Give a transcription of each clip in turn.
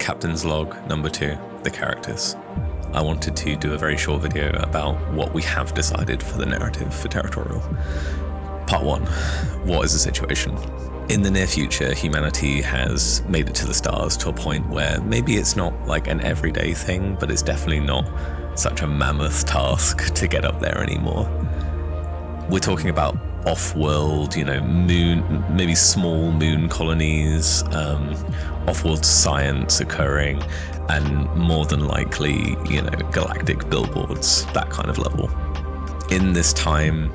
Captain's Log number 2, the characters. I wanted to do a very short video about what we have decided for the narrative for Territorial. Part 1, what is the situation? In the near future, humanity has made it to the stars to a point where maybe it's not like an everyday thing, but it's definitely not such a mammoth task to get up there anymore. We're talking about off-world, moon, maybe small moon colonies, off-world science occurring, and more than likely, galactic billboards, that kind of level. In this time,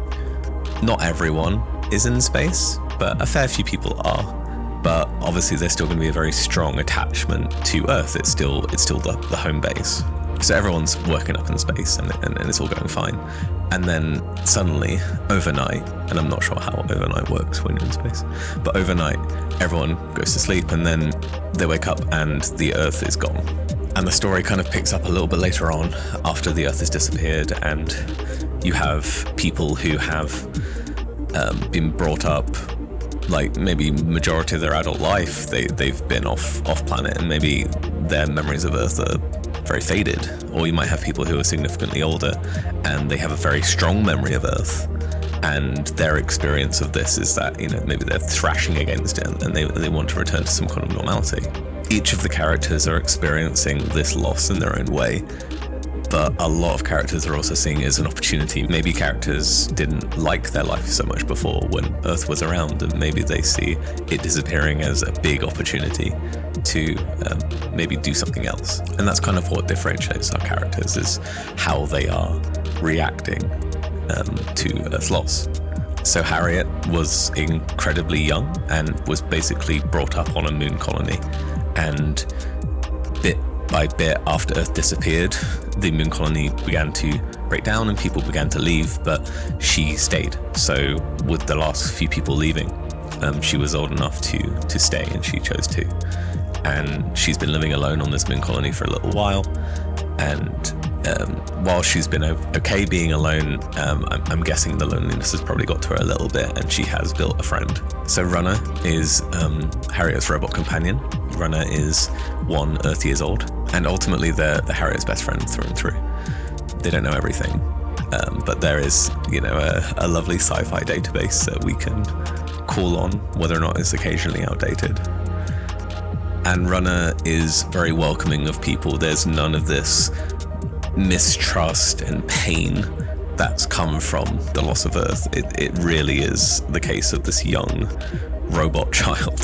not everyone is in space, but a fair few people are. But obviously there's still going to be a very strong attachment to Earth. It's still the home base. So everyone's working up in space and it's all going fine. And then suddenly, overnight, and I'm not sure how overnight works when you're in space, but overnight, everyone goes to sleep and then they wake up and the Earth is gone. And the story kind of picks up a little bit later on after the Earth has disappeared, and you have people who have been brought up, like maybe majority of their adult life, they've been off planet, and maybe their memories of Earth are very faded. Or you might have people who are significantly older and they have a very strong memory of Earth, and their experience of this is that maybe they're thrashing against it and they want to return to some kind of normality. Each of the characters are experiencing this loss in their own way, but a lot of characters are also seeing it as an opportunity. Maybe characters didn't like their life so much before when Earth was around, and maybe they see it disappearing as a big opportunity to maybe do something else. And that's kind of what differentiates our characters, is how they are reacting to Earth's loss. So Harriet was incredibly young and was basically brought up on a moon colony, and bit by bit, after Earth disappeared, the moon colony began to break down and people began to leave, but she stayed. So with the last few people leaving, she was old enough to stay, and she chose to. And she's been living alone on this moon colony for a little while, and while she's been okay being alone, I'm guessing the loneliness has probably got to her a little bit, and she has built a friend. So Runner is Harriet's robot companion. Runner is 1 Earth years old, and ultimately they're Harriet's best friend through and through. They don't know everything, but there is a lovely sci-fi database that we can call on, whether or not it's occasionally outdated. And Runner is very welcoming of people. There's none of this mistrust and pain that's come from the loss of Earth. It really is the case of this young robot child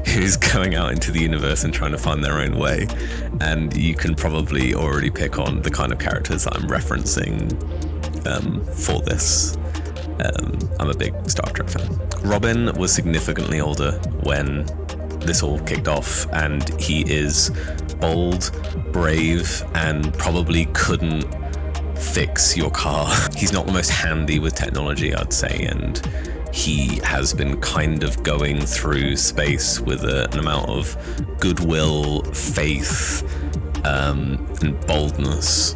who's going out into the universe and trying to find their own way. And you can probably already pick on the kind of characters that I'm referencing for this. I'm a big Star Trek fan. Robin was significantly older when this all kicked off, and he is bold, brave, and probably couldn't fix your car. He's not the most handy with technology, I'd say, and he has been kind of going through space with an amount of goodwill, faith, and boldness,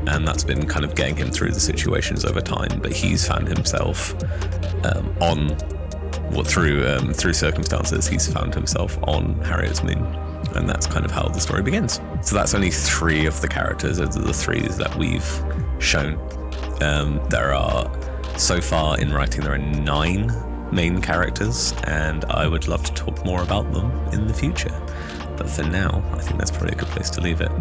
and that's been kind of getting him through the situations over time. But he's found himself through circumstances, he's found himself on Harriet's moon, and that's kind of how the story begins. So that's only 3 of the characters. Those are the 3 that we've shown. There are, so far in writing, there are 9 main characters, and I would love to talk more about them in the future. But for now, I think that's probably a good place to leave it.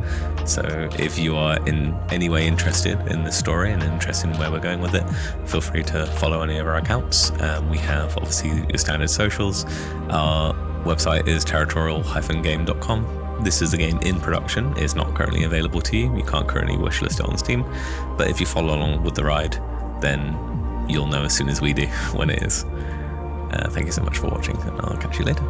So if you are in any way interested in this story and interested in where we're going with it, feel free to follow any of our accounts. We have obviously your standard socials. Our website is territorial-game.com. This is a game in production. It's not currently available to you. You can't currently wishlist it on Steam. But if you follow along with the ride, then you'll know as soon as we do when it is. Thank you so much for watching, and I'll catch you later.